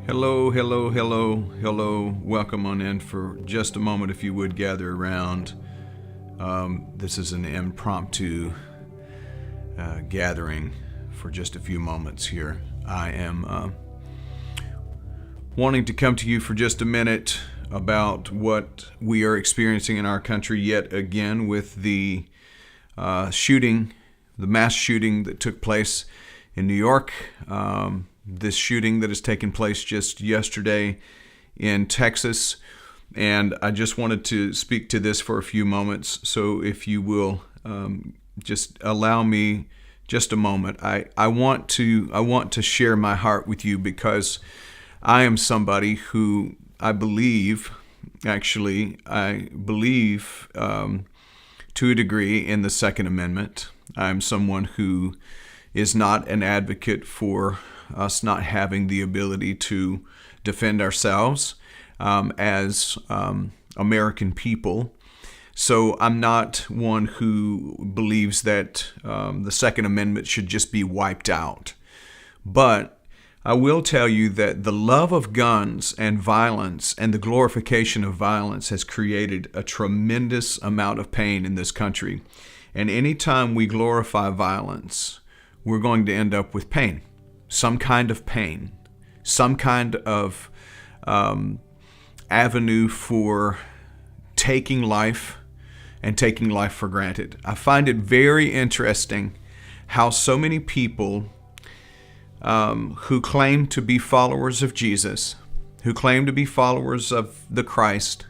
Hello, hello, hello, hello. Welcome on in for just a moment, if you would gather around. This is an impromptu gathering for just a few moments here. I am wanting to come to you for just a minute about what we are experiencing in our country yet again with the shooting, the mass shooting that took place in New York. This shooting that has taken place just yesterday in Texas. And I just wanted to speak to this for a few moments. So if you will just allow me just a moment. I want to share my heart with you because I am somebody who I believe to a degree in the Second Amendment. I'm someone who is not an advocate for us not having the ability to defend ourselves as American people. So I'm not one who believes that the Second Amendment should just be wiped out. But I will tell you that the love of guns and violence and the glorification of violence has created a tremendous amount of pain in this country. And anytime we glorify violence, we're going to end up with pain. Some kind of pain, some kind of avenue for taking life and taking life for granted. I find it very interesting how so many people who claim to be followers of Jesus, who claim to be followers of the Christ,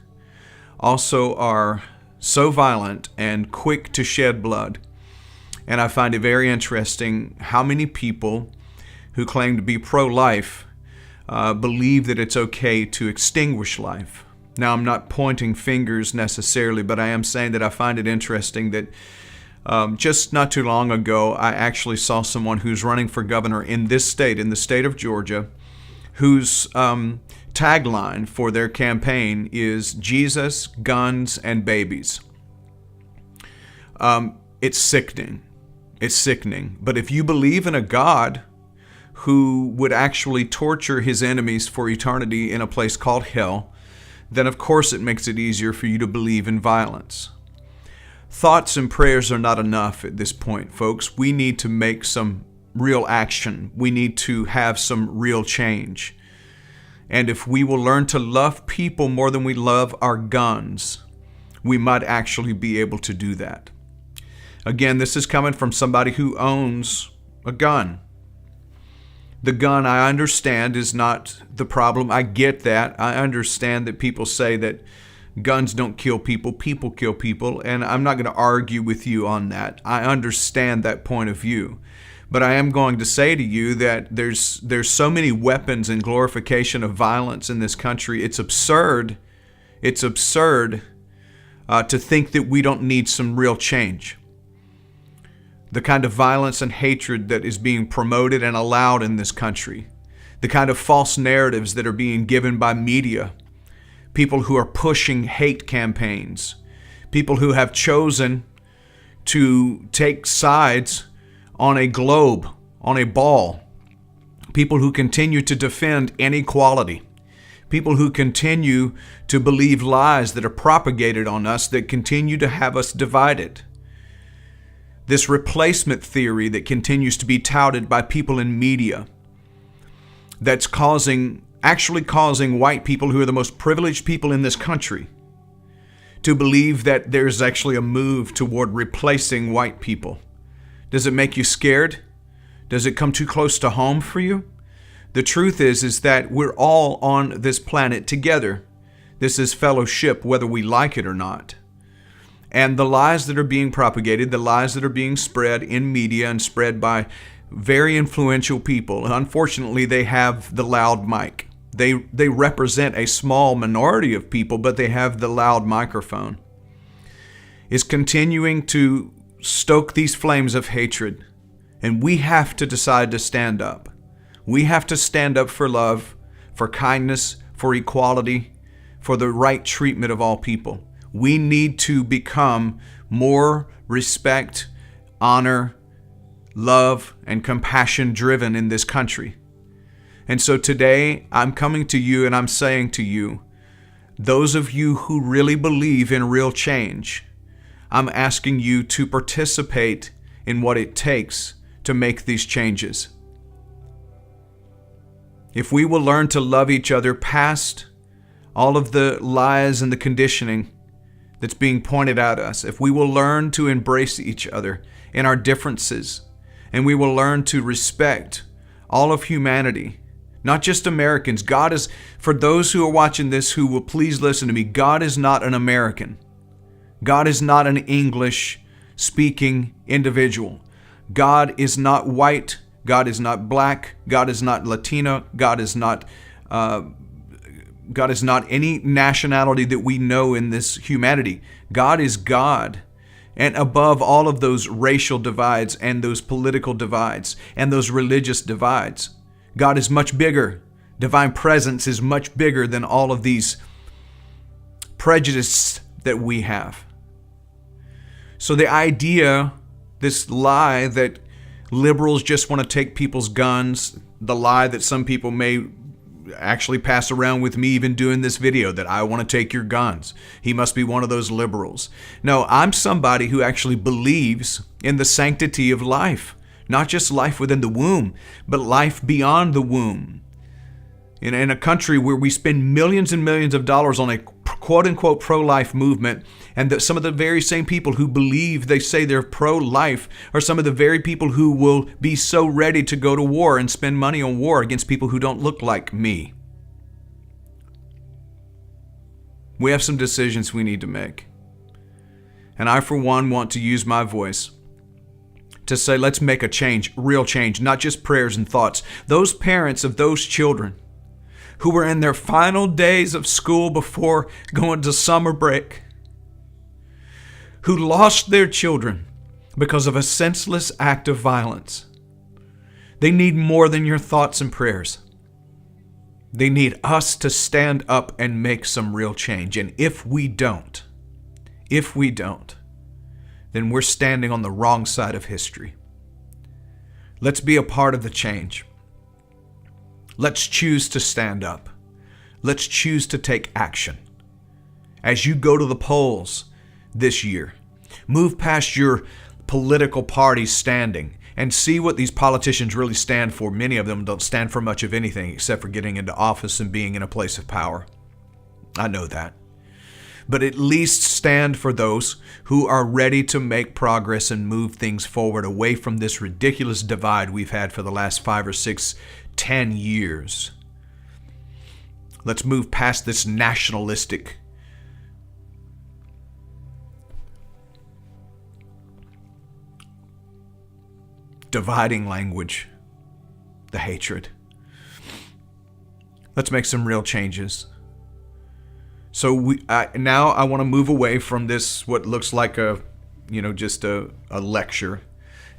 also are so violent and quick to shed blood. And I find it very interesting how many people who claim to be pro-life believe that it's okay to extinguish life. Now, I'm not pointing fingers necessarily, but I am saying that I find it interesting that just not too long ago, I actually saw someone who's running for governor in this state, in the state of Georgia, whose tagline for their campaign is Jesus, guns, and babies. It's sickening. It's sickening. But if you believe in a God who would actually torture his enemies for eternity in a place called hell, then of course it makes it easier for you to believe in violence. Thoughts and prayers are not enough at this point, folks. We need to make some real action. We need to have some real change. And if we will learn to love people more than we love our guns, we might actually be able to do that. Again, this is coming from somebody who owns a gun. The gun, I understand, is not the problem. I get that. I understand that people say that guns don't kill people, people kill people, and I'm not going to argue with you on that. I understand that point of view. But I am going to say to you that there's so many weapons and glorification of violence in this country. It's absurd. It's absurd to think that we don't need some real change. The kind of violence and hatred that is being promoted and allowed in this country, the kind of false narratives that are being given by media, people who are pushing hate campaigns, people who have chosen to take sides on a globe, on a ball, people who continue to defend inequality, people who continue to believe lies that are propagated on us that continue to have us divided. This replacement theory that continues to be touted by people in media that's actually causing white people who are the most privileged people in this country to believe that there's actually a move toward replacing white people. Does it make you scared? Does it come too close to home for you? The truth is that we're all on this planet together. This is fellowship, whether we like it or not. And the lies that are being propagated, the lies that are being spread in media and spread by very influential people, unfortunately, they have the loud mic. They represent a small minority of people, but they have the loud microphone. Is continuing to stoke these flames of hatred. And we have to decide to stand up. We have to stand up for love, for kindness, for equality, for the right treatment of all people. We need to become more respect, honor, love, and compassion driven in this country. And so today I'm coming to you and I'm saying to you, those of you who really believe in real change, I'm asking you to participate in what it takes to make these changes. If we will learn to love each other past all of the lies and the conditioning that's being pointed at us, if we will learn to embrace each other in our differences, and we will learn to respect all of humanity, not just Americans. God is, for those who are watching this who will please listen to me, God is not an American. God is not an English-speaking individual. God is not white. God is not black. God is not Latino. God is not any nationality that we know in this humanity. God is God. And above all of those racial divides and those political divides and those religious divides, God is much bigger. Divine presence is much bigger than all of these prejudices that we have. So the idea, this lie that liberals just want to take people's guns, the lie that some people may actually pass around with me even doing this video, that I want to take your guns. He must be one of those liberals. No, I'm somebody who actually believes in the sanctity of life. Not just life within the womb, but life beyond the womb. In a country where we spend millions and millions of dollars on a quote-unquote pro-life movement, and that some of the very same people who believe they say they're pro-life are some of the very people who will be so ready to go to war and spend money on war against people who don't look like me. We have some decisions we need to make. And I, for one, want to use my voice to say, let's make a change, real change, not just prayers and thoughts. Those parents of those children who were in their final days of school before going to summer break, who lost their children because of a senseless act of violence, they need more than your thoughts and prayers. They need us to stand up and make some real change. And if we don't, then we're standing on the wrong side of history. Let's be a part of the change. Let's choose to stand up. Let's choose to take action. As you go to the polls this year, move past your political party standing and see what these politicians really stand for. Many of them don't stand for much of anything except for getting into office and being in a place of power. I know that. But at least stand for those who are ready to make progress and move things forward away from this ridiculous divide we've had for the last 5 or 6, 10 years. Let's move past this nationalistic dividing language, the hatred. Let's make some real changes. So now I want to move away from this, what looks like just a lecture.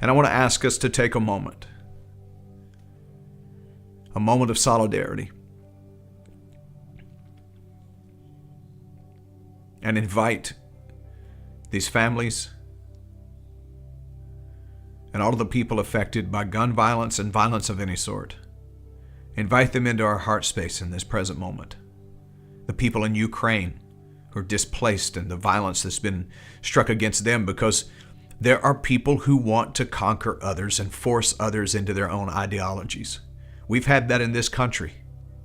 And I want to ask us to take a moment of solidarity, and invite these families and all of the people affected by gun violence and violence of any sort. Invite them into our heart space in this present moment. The people in Ukraine who are displaced and the violence that's been struck against them, because there are people who want to conquer others and force others into their own ideologies. We've had that in this country,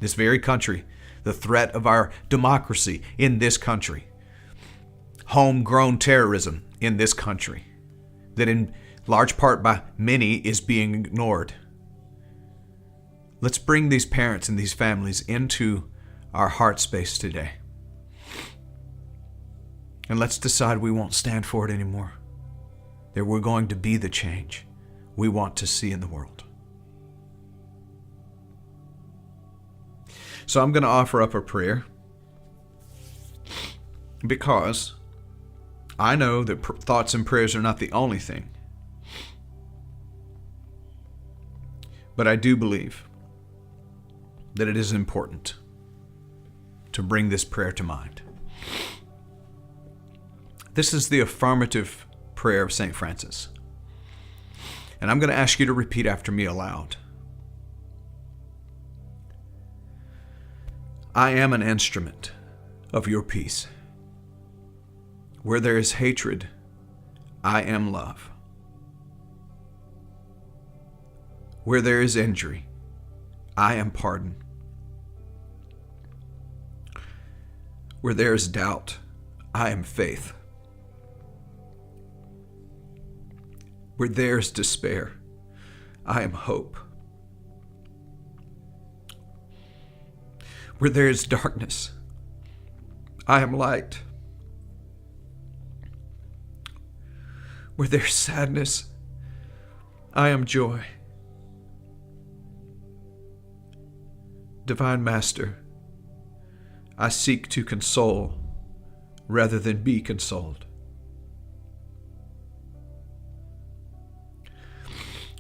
this very country, the threat of our democracy in this country, homegrown terrorism in this country, that in large part by many is being ignored. Let's bring these parents and these families into our heart space today. And let's decide we won't stand for it anymore. That we're going to be the change we want to see in the world. So I'm going to offer up a prayer, because I know that thoughts and prayers are not the only thing. But I do believe that it is important to bring this prayer to mind. This is the affirmative prayer of St. Francis. And I'm going to ask you to repeat after me aloud. I am an instrument of your peace. Where there is hatred, I am love. Where there is injury, I am pardon. Where there is doubt, I am faith. Where there is despair, I am hope. Where there is darkness, I am light. Where there is sadness, I am joy. Divine Master, I seek to console rather than be consoled.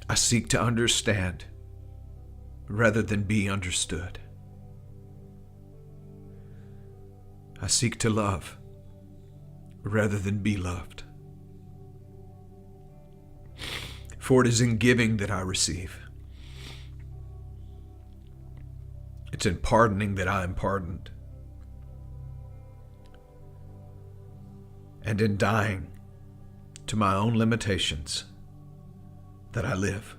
I seek to understand rather than be understood. I seek to love rather than be loved. For it is in giving that I receive. It's in pardoning that I am pardoned. And in dying to my own limitations that I live.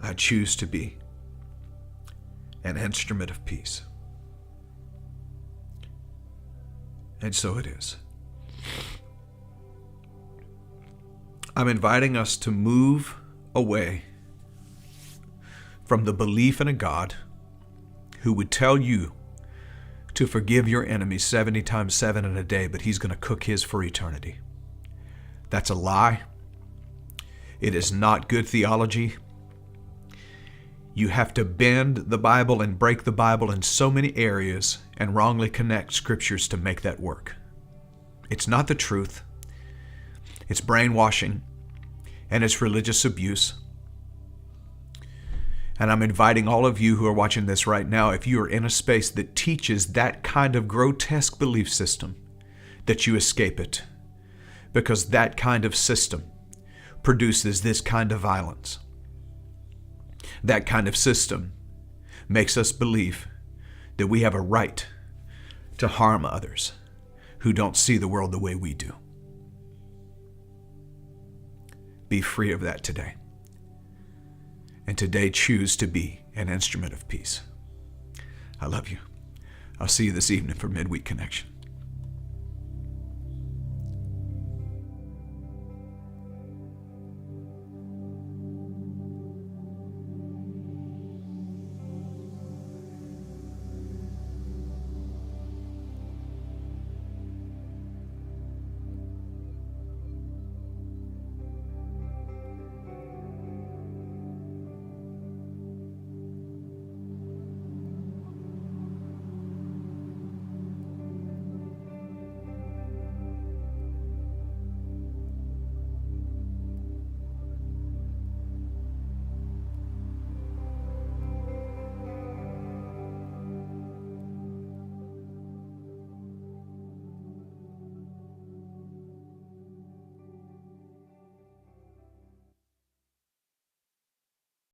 I choose to be an instrument of peace. And so it is. I'm inviting us to move away from the belief in a God who would tell you to forgive your enemies 70 times 7 in a day, but he's going to cook his for eternity. That's a lie. It is not good theology. You have to bend the Bible and break the Bible in so many areas and wrongly connect scriptures to make that work. It's not the truth. It's brainwashing, and it's religious abuse. And I'm inviting all of you who are watching this right now, if you are in a space that teaches that kind of grotesque belief system, that you escape it. Because that kind of system produces this kind of violence. That kind of system makes us believe that we have a right to harm others who don't see the world the way we do. Be free of that today. And today choose to be an instrument of peace. I love you. I'll see you this evening for Midweek Connection.